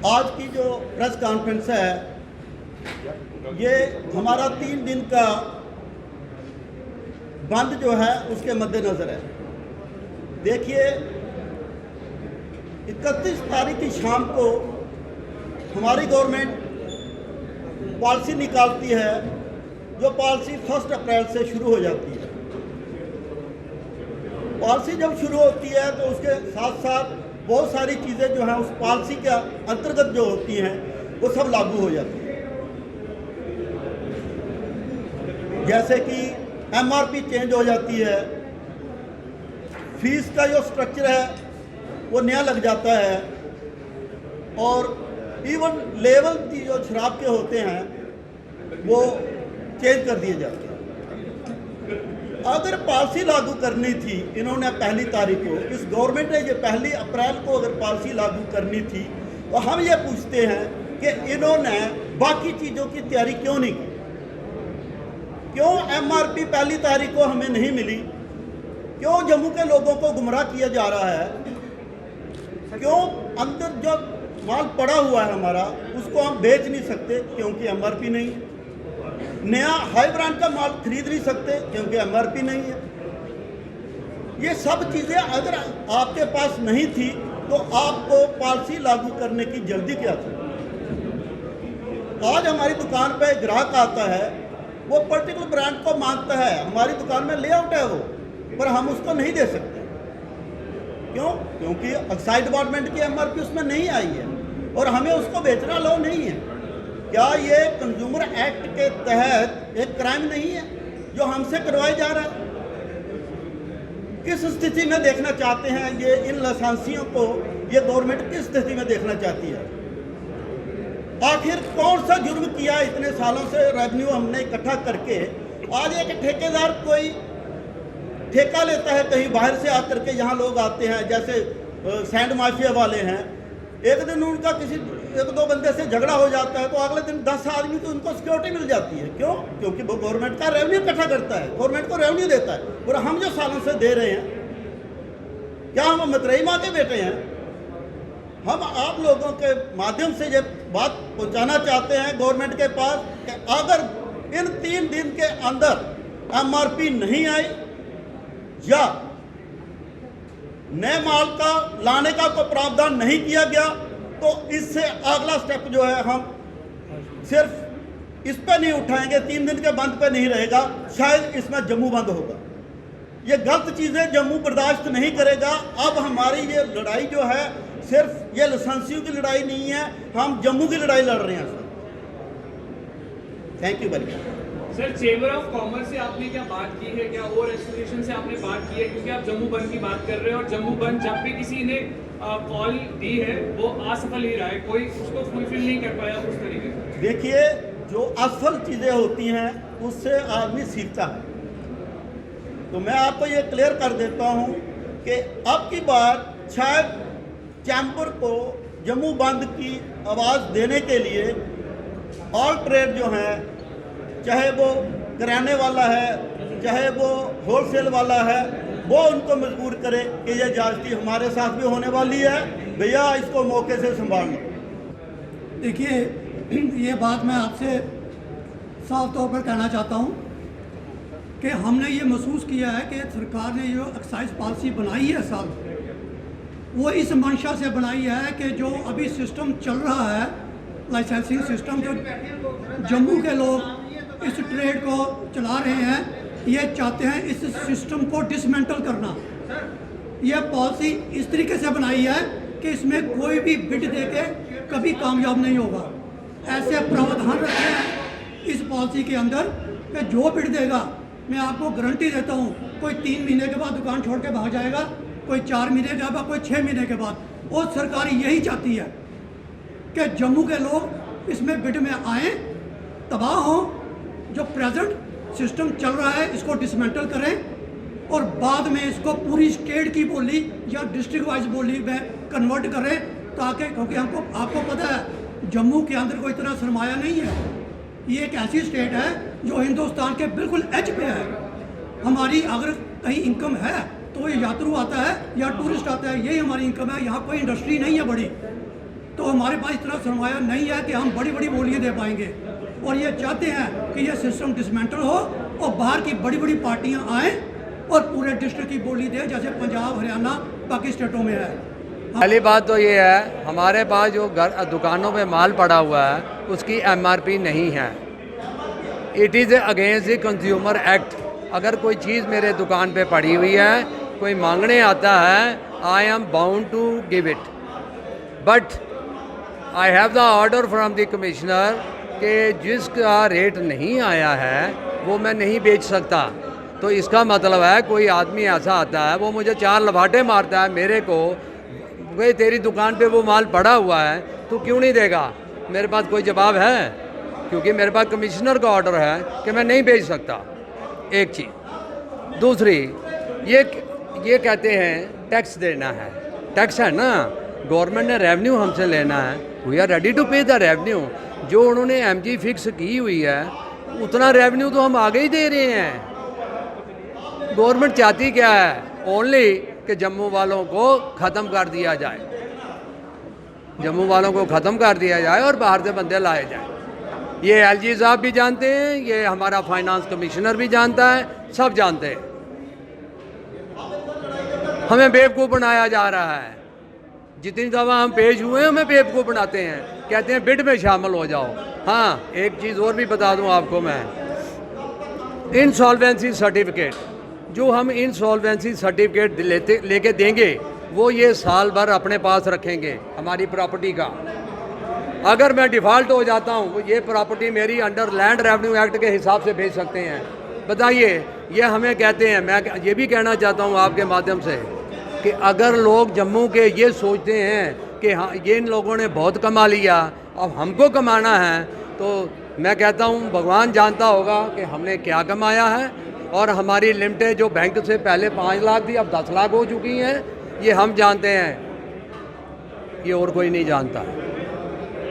आज की जो प्रेस कॉन्फ्रेंस है ये हमारा 3 दिन का बंद जो है उसके मद्देनज़र है। देखिए 31 तारीख की शाम को हमारी गवर्नमेंट पॉलिसी निकालती है, जो पॉलिसी 1 अप्रैल से शुरू हो जाती है। पॉलिसी जब शुरू होती है तो उसके साथ साथ बहुत सारी चीज़ें जो हैं उस पॉलिसी के अंतर्गत जो होती हैं वो सब लागू हो जाती हैं। जैसे कि एमआरपी चेंज हो जाती है, फीस का जो स्ट्रक्चर है वो नया लग जाता है, और इवन लेवल की जो शराब के होते हैं वो चेंज कर दिए जाते हैं। अगर पॉलिसी लागू करनी थी इन्होंने पहली तारीख को, इस गवर्नमेंट ने ये 1 अप्रैल को अगर पॉलिसी लागू करनी थी तो हम ये पूछते हैं कि इन्होंने बाकी चीज़ों की तैयारी क्यों नहीं की? क्यों एमआरपी 1 तारीख को हमें नहीं मिली? क्यों जम्मू के लोगों को गुमराह किया जा रहा है? क्यों अंदर जो माल पड़ा हुआ है हमारा उसको हम बेच नहीं सकते क्योंकि एमआरपी नहीं है? नया हाई ब्रांड का माल खरीद नहीं सकते क्योंकि एमआरपी नहीं है? ये सब चीज़ें अगर आपके पास नहीं थी तो आपको पॉलिसी लागू करने की जल्दी क्या थी? आज हमारी दुकान पे ग्राहक आता है, वो पर्टिकुलर ब्रांड को मांगता है, हमारी दुकान में लेआउट है वो, पर हम उसको नहीं दे सकते। क्यों? क्योंकि एक्साइज डिपार्टमेंट की एमआरपी उसमें नहीं आई है और हमें उसको बेचना अलाउ नहीं है। क्या ये कंज्यूमर एक्ट के तहत एक क्राइम नहीं है जो हमसे करवाया जा रहा है? किस स्थिति में देखना चाहते हैं ये इन लाइसेंसियों को? ये गवर्नमेंट किस स्थिति में देखना चाहती है? आखिर कौन सा जुर्म किया इतने सालों से रेवेन्यू हमने इकट्ठा करके? आज एक ठेकेदार कोई ठेका लेता है कहीं बाहर से आकर के, यहाँ लोग आते हैं जैसे सैंड माफिया वाले हैं, एक दिन उनका किसी 1-2 बंदे से झगड़ा हो जाता है तो अगले दिन 10 आदमी को उनको सिक्योरिटी मिल जाती है। क्यों? क्योंकि वो गवर्नमेंट का रेवेन्यू इकट्ठा करता है, गवर्नमेंट को रेवेन्यू देता है, और हम जो सालों से दे रहे हैं, क्या हम मतरेई माँ के बेटे हैं? हम आप लोगों के माध्यम से ये बात पहुंचाना चाहते हैं गवर्नमेंट के पास कि अगर इन 3 दिन के अंदर एमआरपी नहीं आई या नए माल का लाने का कोई प्रावधान नहीं किया गया तो इससे अगला स्टेप जो है हम सिर्फ इस पर नहीं उठाएंगे, 3 दिन के बंद पे नहीं रहेगा, शायद इसमें जम्मू बंद होगा। ये गलत चीज़ें जम्मू बर्दाश्त नहीं करेगा। अब हमारी ये लड़ाई जो है सिर्फ ये लाइसेंसियों की लड़ाई नहीं है, हम जम्मू की लड़ाई लड़ रहे हैं sir. Thank you very much. Sir, chamber of commerce से आपने क्या बात की है? क्या और एसोसिएशन से आपने बात की है? क्योंकि आप जम्मू बंद की बात कर रहे हैं और जम्मू बंद जब भी किसी ने कॉल दी है वो असफल ही रहा है, कोई उसको फुलफिल नहीं कर पाया उस तरीके से। देखिए, जो असफल चीज़ें होती हैं उससे आदमी सीखता है। तो मैं आपको ये क्लियर कर देता हूँ कि अब की बार शायद चैम्बर को जम्मू बंद की आवाज़ देने के लिए ऑल ट्रेड जो हैं, चाहे वो किराने वाला है चाहे वो होलसेल वाला है, वो उनको मजबूर करे कि ये ज्यादती हमारे साथ भी होने वाली है, भैया इसको मौके से संभाल लो। देखिए, ये बात मैं आपसे साफ तौर पर कहना चाहता हूँ कि हमने ये महसूस किया है कि सरकार ने जो एक्साइज पॉलिसी बनाई है साल, वो इस मंशा से बनाई है कि जो अभी सिस्टम चल रहा है, लाइसेंसिंग सिस्टम, जो जम्मू के लोग इस ट्रेड को चला रहे हैं, ये चाहते हैं इस सिस्टम को डिसमेंटल करना। ये पॉलिसी इस तरीके से बनाई है कि इसमें कोई भी बिड देके कभी कामयाब नहीं होगा। ऐसे प्रावधान रखे हैं इस पॉलिसी के अंदर कि जो बिड देगा, मैं आपको गारंटी देता हूँ, कोई 3 महीने के बाद दुकान छोड़ के भाग जाएगा, कोई 4 महीने के बाद, कोई 6 महीने के बाद। और सरकार यही चाहती है कि जम्मू के लोग इसमें बिड में आएँ, तबाह हों, जो प्रेजेंट सिस्टम चल रहा है इसको डिसमेंटल करें और बाद में इसको पूरी स्टेट की बोली या डिस्ट्रिक्ट वाइज बोली में कन्वर्ट करें, ताकि, क्योंकि हमको आपको पता है जम्मू के अंदर कोई इतना सरमाया नहीं है। ये एक ऐसी स्टेट है जो हिंदुस्तान के बिल्कुल एज पे है। हमारी अगर कहीं इनकम है तो ये यात्रु आता है या टूरिस्ट आता है, यही हमारी इनकम है। यहाँ कोई इंडस्ट्री नहीं है बड़ी, तो हमारे पास इतना सरमाया नहीं है कि हम बड़ी बड़ी बोलियां दे पाएंगे। और ये चाहते हैं कि ये सिस्टम डिसमेंटल हो और बाहर की बड़ी बड़ी पार्टियां आएँ और पूरे डिस्ट्रिक्ट की बोली दे, जैसे पंजाब, हरियाणा, बाकी स्टेटों में है। पहली बात तो ये है, हमारे पास जो दुकानों में माल पड़ा हुआ है उसकी MRP नहीं है। It is against the consumer act. अगर कोई चीज़ मेरे दुकान पे पड़ी हुई है, कोई मांगने आता है, I am bound to give it, but I have the order from the commissioner कि जिसका रेट नहीं आया है वो मैं नहीं बेच सकता। तो इसका मतलब है कोई आदमी ऐसा आता है, वो मुझे 4 लबाटे मारता है मेरे को, भाई तेरी दुकान पे वो माल पड़ा हुआ है तो क्यों नहीं देगा? मेरे पास कोई जवाब है? क्योंकि मेरे पास कमिश्नर का ऑर्डर है कि मैं नहीं बेच सकता। एक चीज़। दूसरी, ये कहते हैं टैक्स देना है। टैक्स है ना, गवर्नमेंट ने रेवेन्यू हमसे लेना है, वी आर रेडी टू पे द रेवेन्यू। जो उन्होंने MG फिक्स की हुई है उतना रेवेन्यू तो हम आगे ही दे रहे हैं। गवर्नमेंट चाहती क्या है? ओनली कि जम्मू वालों को ख़त्म कर दिया जाए, जम्मू वालों को ख़त्म कर दिया जाए और बाहर से बंदे लाए जाए। ये LG साहब भी जानते हैं, ये हमारा फाइनेंस कमिश्नर भी जानता है, सब जानते हैं। हमें बेवकूफ़ बनाया जा रहा है। जितनी दफ़ा हम पेश हुए हमें बेवकूफ़ बनाते हैं, कहते हैं बिड में शामिल हो जाओ। हाँ, एक चीज़ और भी बता दूं आपको मैं, इंसॉल्वेंसी सर्टिफिकेट जो हम इंसॉल्वेंसी सर्टिफिकेट लेके देंगे वो ये साल भर अपने पास रखेंगे हमारी प्रॉपर्टी का। अगर मैं डिफ़ॉल्ट हो जाता हूँ, ये प्रॉपर्टी मेरी अंडर लैंड रेवेन्यू एक्ट के हिसाब से भेज सकते हैं। बताइए, ये हमें कहते हैं। मैं ये भी कहना चाहता हूँ आपके माध्यम से कि अगर लोग जम्मू के ये सोचते हैं कि हाँ ये इन लोगों ने बहुत कमा लिया, अब हमको कमाना है, तो मैं कहता हूँ भगवान जानता होगा कि हमने क्या कमाया है। और हमारी लिमिटें जो बैंक से पहले 5 लाख थी अब 10 लाख हो चुकी हैं, ये हम जानते हैं, ये और कोई नहीं जानता।